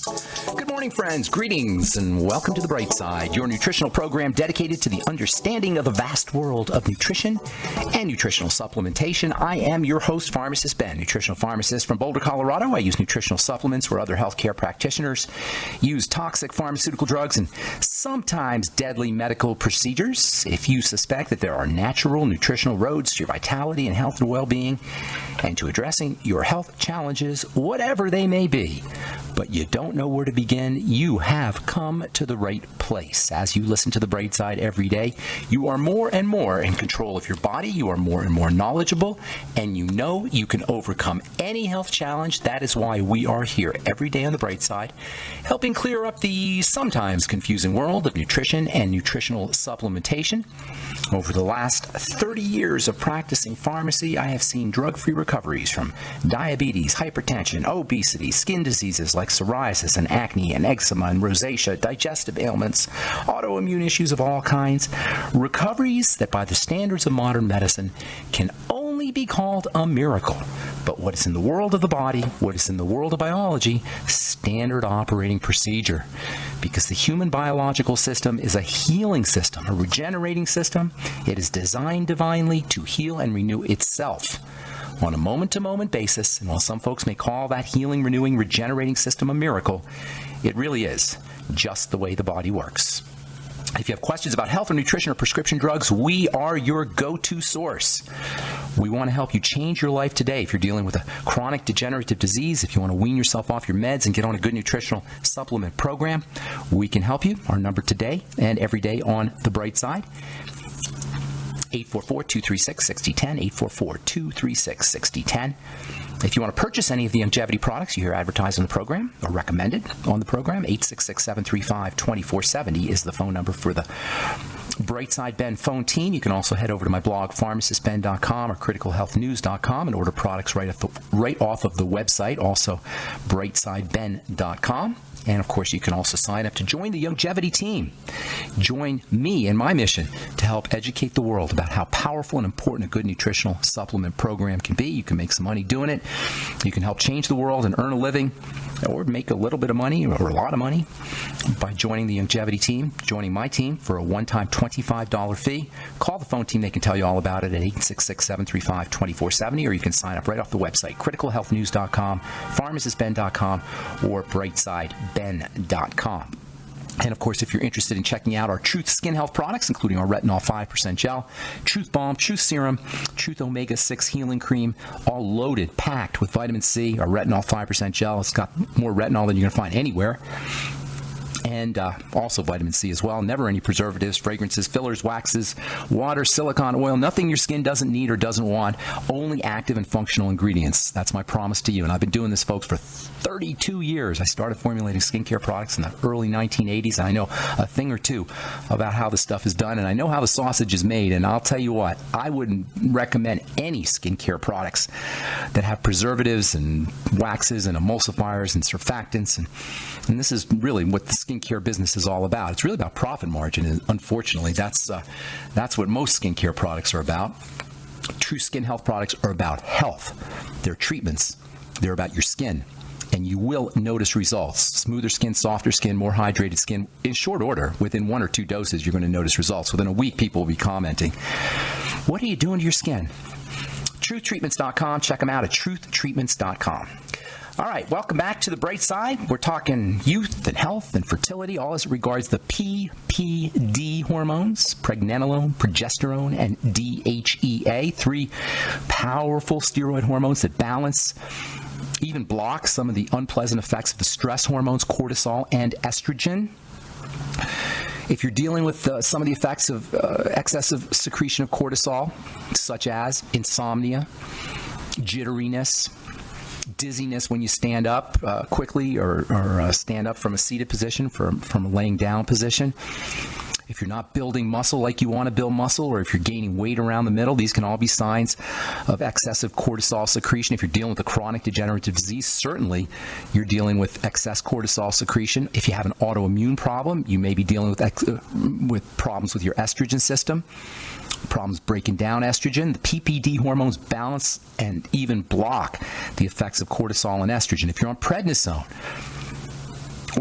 Good morning, friends. Greetings and welcome to The Bright Side, your nutritional program dedicated to the understanding of the vast world of nutrition and nutritional supplementation. I am your host, Pharmacist Ben, nutritional pharmacist from Boulder, Colorado. I use nutritional supplements where other healthcare practitioners use toxic pharmaceutical drugs and sometimes deadly medical procedures. If you suspect that there are natural nutritional roads to your vitality and health and well-being and to addressing your health challenges, whatever they may be, but you don't know where to begin, you have come to the right place. As you listen to The Bright Side every day, you are more and more in control of your body, you are more and more knowledgeable, and you know you can overcome any health challenge. That is why we are here every day on The Bright Side, helping clear up the sometimes confusing world of nutrition and nutritional supplementation. Over the last 30 years of practicing pharmacy, I have seen drug-free recoveries from diabetes, hypertension, obesity, skin diseases like psoriasis and acne and eczema and rosacea, digestive ailments, autoimmune issues of all kinds, recoveries that by the standards of modern medicine can only be called a miracle. But what is in the world of the body, what is in the world of biology, standard operating procedure. Because the human biological system is a healing system, a regenerating system. It is designed divinely to heal and renew itself on a moment-to-moment basis. And while some folks may call that healing, renewing, regenerating system a miracle, it really is just the way the body works. If you have questions about health or nutrition or prescription drugs, we are your go-to source. We want to help you change your life today. If you're dealing with a chronic degenerative disease, if you want to wean yourself off your meds and get on a good nutritional supplement program, we can help you. Our number today and every day on The Bright Side, 844-236-6010, 844-236-6010. If you want to purchase any of the longevity products you hear advertised on the program or recommended on the program, 866-735-2470 is the phone number for the Brightside Ben phone team. You can also head over to my blog, pharmacistben.com or criticalhealthnews.com, and order products right off of the website, also brightsideben.com. And, of course, you can also sign up to join the longevity team. Join me in my mission to help educate the world about how powerful and important a good nutritional supplement program can be. You can make some money doing it. You can help change the world and earn a living or make a little bit of money or a lot of money by joining the longevity team, joining my team for a one-time $25 fee. Call the phone team. They can tell you all about it at 866-735-2470, or you can sign up right off the website, criticalhealthnews.com, pharmacistben.com, or brightsideben.com. And, of course, if you're interested in checking out our Truth Skin Health products, including our Retinol 5% Gel, Truth Balm, Truth Serum, Truth Omega-6 Healing Cream, all loaded, packed with vitamin C, our Retinol 5% Gel. It's got more retinol than you're going to find anywhere. And also vitamin C as well. Never any preservatives, fragrances, fillers, waxes, water, silicone oil, nothing your skin doesn't need or doesn't want, only active and functional ingredients. That's my promise to you. And I've been doing this, folks, for 32 years. I started formulating skincare products in the early 1980s. And I know a thing or two about how the stuff is done, and I know how the sausage is made. And I'll tell you what, I wouldn't recommend any skincare products that have preservatives and waxes and emulsifiers and surfactants. And this is really what the skincare business is all about. It's really about profit margin, and unfortunately, that's what most skincare products are about. True Skin Health products are about health. They're treatments. They're about your skin, and you will notice results. Smoother skin, softer skin, more hydrated skin. In short order, within 1 or 2 doses, you're going to notice results. Within a week, people will be commenting, "What are you doing to your skin?" TruthTreatments.com. Check them out at TruthTreatments.com. All right, welcome back to The Bright Side. We're talking youth and health and fertility, all as it regards the PPD hormones, pregnenolone, progesterone, and DHEA, 3 powerful steroid hormones that balance, even block some of the unpleasant effects of the stress hormones, cortisol and estrogen. If you're dealing with some of the effects of excessive secretion of cortisol, such as insomnia, jitteriness, dizziness when you stand up quickly or stand up from a seated position, from a laying down position. If you're not building muscle like you want to build muscle, or if you're gaining weight around the middle, these can all be signs of excessive cortisol secretion. If you're dealing with a chronic degenerative disease, certainly you're dealing with excess cortisol secretion. If you have an autoimmune problem, you may be dealing with problems with your estrogen system, problems breaking down estrogen. The PPD hormones balance and even block the effects of cortisol and estrogen. If you're on prednisone,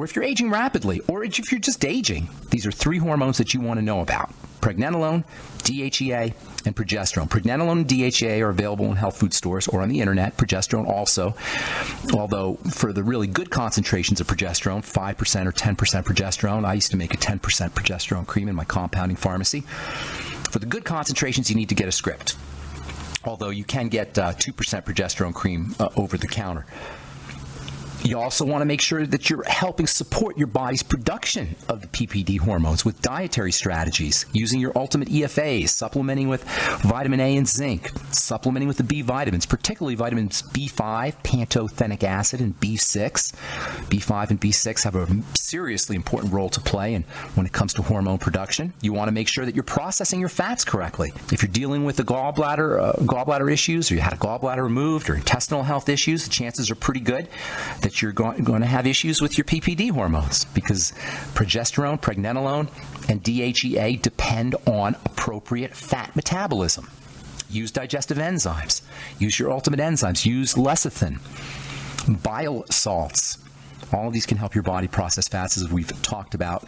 or if you're aging rapidly, or if you're just aging. These are 3 hormones that you want to know about: pregnenolone, DHEA, and progesterone. Pregnenolone and DHEA are available in health food stores or on the internet. Progesterone also, although for the really good concentrations of progesterone, 5% or 10% progesterone, I used to make a 10% progesterone cream in my compounding pharmacy. For the good concentrations, you need to get a script, although you can get 2% progesterone cream over the counter. You also want to make sure that you're helping support your body's production of the PPD hormones with dietary strategies, using your ultimate EFAs, supplementing with vitamin A and zinc, supplementing with the B vitamins, particularly vitamins B5, pantothenic acid, and B6. B5 and B6 have a seriously important role to play when it comes to hormone production. You want to make sure that you're processing your fats correctly. If you're dealing with the gallbladder issues, or you had a gallbladder removed, or intestinal health issues, the chances are pretty good that you're going to have issues with your PPD hormones, because progesterone, pregnenolone, and DHEA depend on appropriate fat metabolism. Use digestive enzymes. Use your ultimate enzymes. Use lecithin, bile salts. All of these can help your body process fats, as we've talked about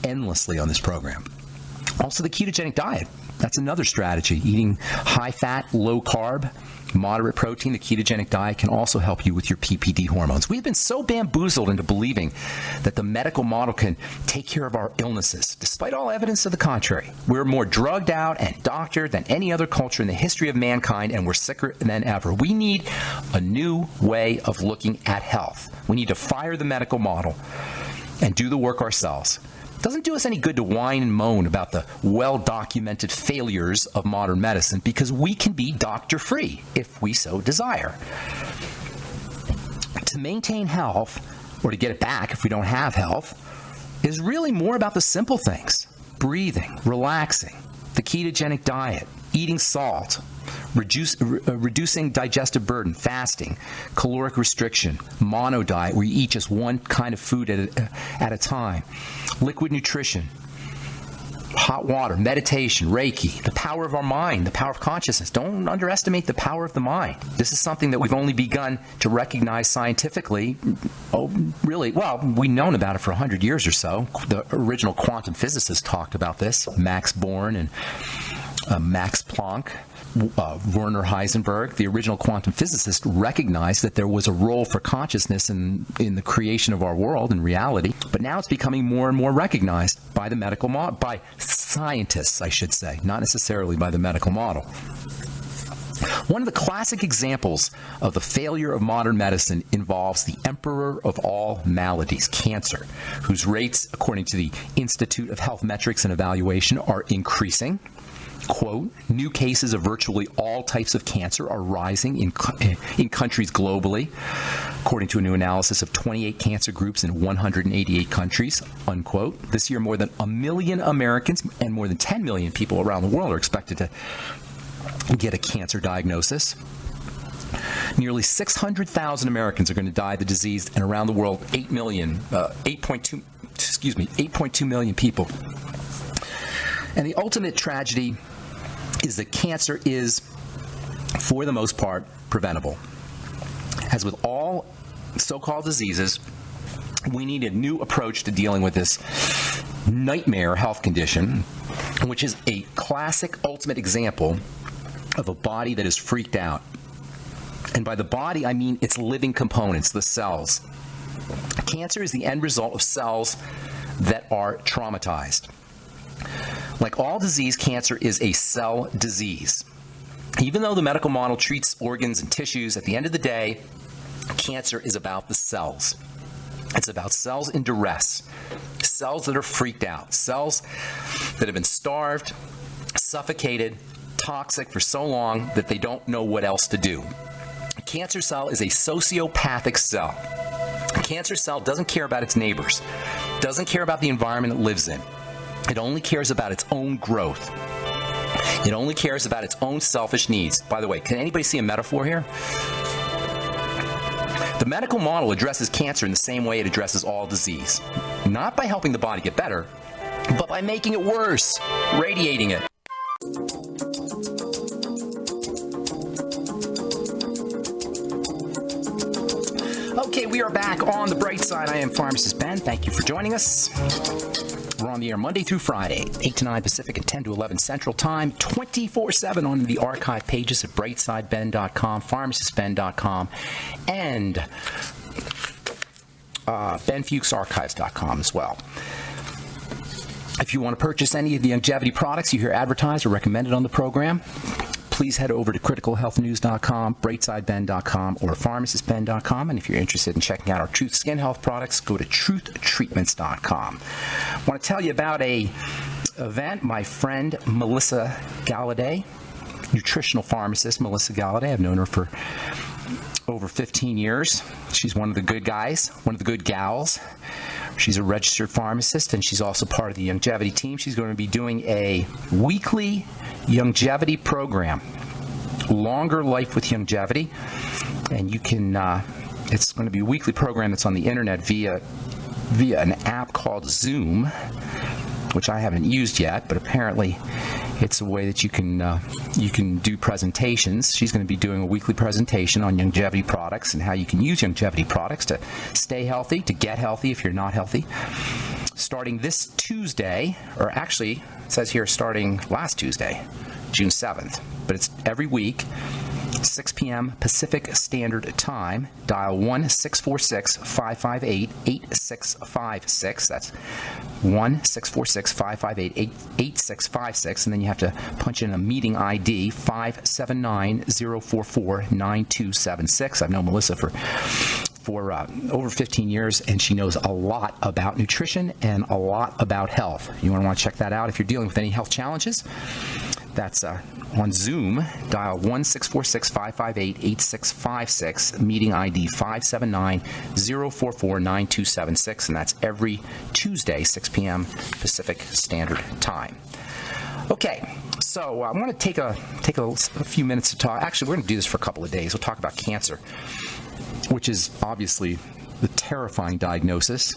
endlessly on this program. Also, the ketogenic diet. That's another strategy. Eating high fat, low carb, moderate protein. The ketogenic diet can also help you with your PPD hormones. We've been so bamboozled into believing that the medical model can take care of our illnesses, despite all evidence to the contrary. We're more drugged out and doctored than any other culture in the history of mankind, and we're sicker than ever. We need a new way of looking at health. We need to fire the medical model and do the work ourselves. It doesn't do us any good to whine and moan about the well-documented failures of modern medicine, because we can be doctor-free if we so desire. To maintain health, or to get it back if we don't have health, is really more about the simple things: breathing, relaxing, the ketogenic diet, eating salt, reducing digestive burden, fasting, caloric restriction, mono diet, where you eat just one kind of food at a time, liquid nutrition, hot water, meditation, Reiki, the power of our mind, the power of consciousness. Don't underestimate the power of the mind. This is something that we've only begun to recognize scientifically. We've known about it for 100 years or so. The original quantum physicists talked about this, Max Born and Max Planck. Werner Heisenberg, the original quantum physicist, recognized that there was a role for consciousness in the creation of our world and reality. But now it's becoming more and more recognized by the medical model, by scientists, I should say, not necessarily by the medical model. One of the classic examples of the failure of modern medicine involves the emperor of all maladies, cancer, whose rates, according to the Institute of Health Metrics and Evaluation, are increasing. Quote, new cases of virtually all types of cancer are rising in countries globally, according to a new analysis of 28 cancer groups in 188 countries, unquote. This year, more than 1 million Americans and more than 10 million people around the world are expected to get a cancer diagnosis. Nearly 600,000 Americans are going to die of the disease, and around the world, 8.2 million people. And the ultimate tragedy is that cancer is, for the most part, preventable. As with all so-called diseases, we need a new approach to dealing with this nightmare health condition, which is a classic ultimate example of a body that is freaked out. And by the body, I mean its living components, the cells. Cancer is the end result of cells that are traumatized. Like all disease, cancer is a cell disease. Even though the medical model treats organs and tissues, at the end of the day, cancer is about the cells. It's about cells in duress, cells that are freaked out, cells that have been starved, suffocated, toxic for so long that they don't know what else to do. A cancer cell is a sociopathic cell. A cancer cell doesn't care about its neighbors, doesn't care about the environment it lives in. It only cares about its own growth. It only cares about its own selfish needs. By the way, can anybody see a metaphor here? The medical model addresses cancer in the same way it addresses all disease. Not by helping the body get better, but by making it worse, radiating it. Okay, we are back on the bright side. I am Pharmacist Ben. Thank you for joining us. We're on the air Monday through Friday, 8 to 9 Pacific and 10 to 11 Central Time, 24/7 on the archive pages at brightsideben.com, pharmacistben.com, and benfuchsarchives.com as well. If you want to purchase any of the longevity products you hear advertised or recommended on the program, please head over to criticalhealthnews.com, brightsideben.com, or pharmacistben.com. And if you're interested in checking out our Truth Skin Health products, go to truthtreatments.com. I want to tell you about a event. My friend Melissa Galladay, nutritional pharmacist Melissa Galladay. I've known her for over 15 years. She's one of the good guys, one of the good gals. She's a registered pharmacist, and she's also part of the longevity team. She's going to be doing a weekly longevity program, Longer Life with Longevity. And you can, it's going to be a weekly program that's on the internet via an app called Zoom, which I haven't used yet, but apparently it's a way that you can do presentations. She's going to be doing a weekly presentation on longevity products and how you can use longevity products to stay healthy, to get healthy if you're not healthy. Starting this Tuesday, or actually it says here starting last Tuesday, June 7th, but it's every week, 6 p.m. Pacific Standard Time. Dial 1-646-558-8656. That's 1-646-558-8656. And then you have to punch in a meeting ID, 579-044-9276. I've known Melissa for over 15 years, and she knows a lot about nutrition and a lot about health. You want to check that out if you're dealing with any health challenges. That's on Zoom. Dial 1-646-558-8656, meeting ID 579-044-9276, and that's every Tuesday, 6 p.m. Pacific Standard Time. Okay, so I'm going to take a few minutes to talk. Actually, we're going to do this for a couple of days. We'll talk about cancer, which is obviously the terrifying diagnosis.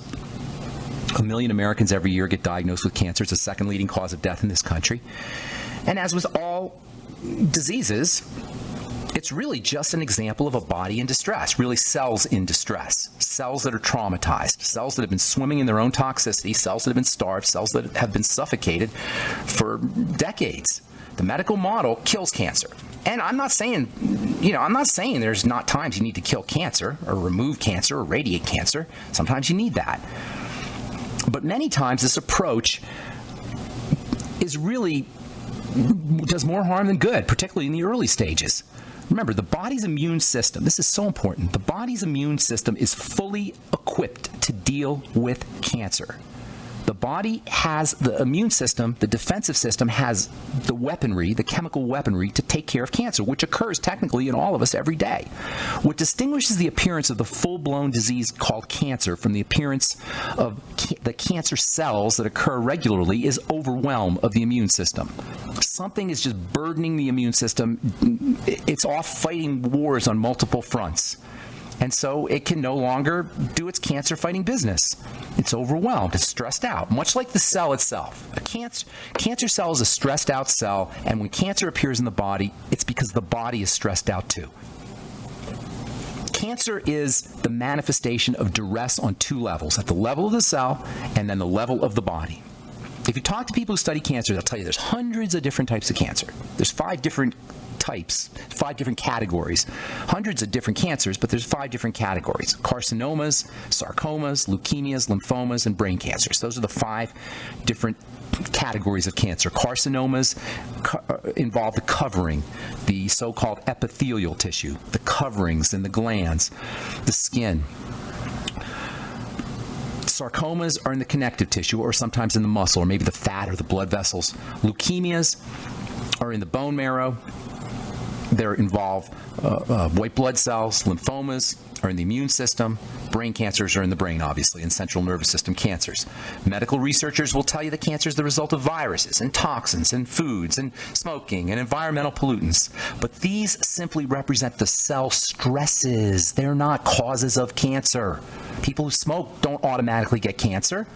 1 million Americans every year get diagnosed with cancer. It's the second leading cause of death in this country. And as with all diseases, it's really just an example of a body in distress, really cells in distress, cells that are traumatized, cells that have been swimming in their own toxicity, cells that have been starved, cells that have been suffocated for decades. The medical model kills cancer. And I'm not saying there's not times you need to kill cancer or remove cancer or radiate cancer. Sometimes you need that. But many times this approach is really does more harm than good, particularly in the early stages. Remember, the body's immune system, this is so important, the body's immune system is fully equipped to deal with cancer. The body has the immune system, the defensive system has the weaponry, the chemical weaponry to take care of cancer, which occurs technically in all of us every day. What distinguishes the appearance of the full-blown disease called cancer from the appearance of the cancer cells that occur regularly is overwhelm of the immune system. Something is just burdening the immune system. It's off fighting wars on multiple fronts. And so it can no longer do its cancer-fighting business. It's overwhelmed. It's stressed out, much like the cell itself. A cancer cell is a stressed-out cell, and when cancer appears in the body, it's because the body is stressed out too. Cancer is the manifestation of duress on two levels, at the level of the cell and then the level of the body. If you talk to people who study cancer, they'll tell you there's hundreds of different types of cancer. There's 5 different types, 5 different categories, hundreds of different cancers, but there's 5 different categories: carcinomas, sarcomas, leukemias, lymphomas, and brain cancers. Those are the 5 different categories of cancer. Carcinomas involve the covering, the so-called epithelial tissue, the coverings in the glands, the skin. Sarcomas are in the connective tissue, or sometimes in the muscle, or maybe the fat or the blood vessels. Leukemias are in the bone marrow. They involve white blood cells. Lymphomas are in the immune system. Brain cancers are in the brain, obviously, and central nervous system cancers. Medical researchers will tell you that cancer is the result of viruses and toxins and foods and smoking and environmental pollutants. But these simply represent the cell stresses. They're not causes of cancer. People who smoke don't automatically get cancer.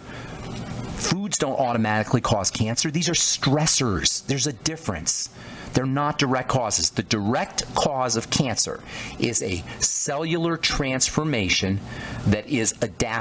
Foods don't automatically cause cancer. These are stressors. There's a difference. They're not direct causes. The direct cause of cancer is a cellular transformation that is adaptive.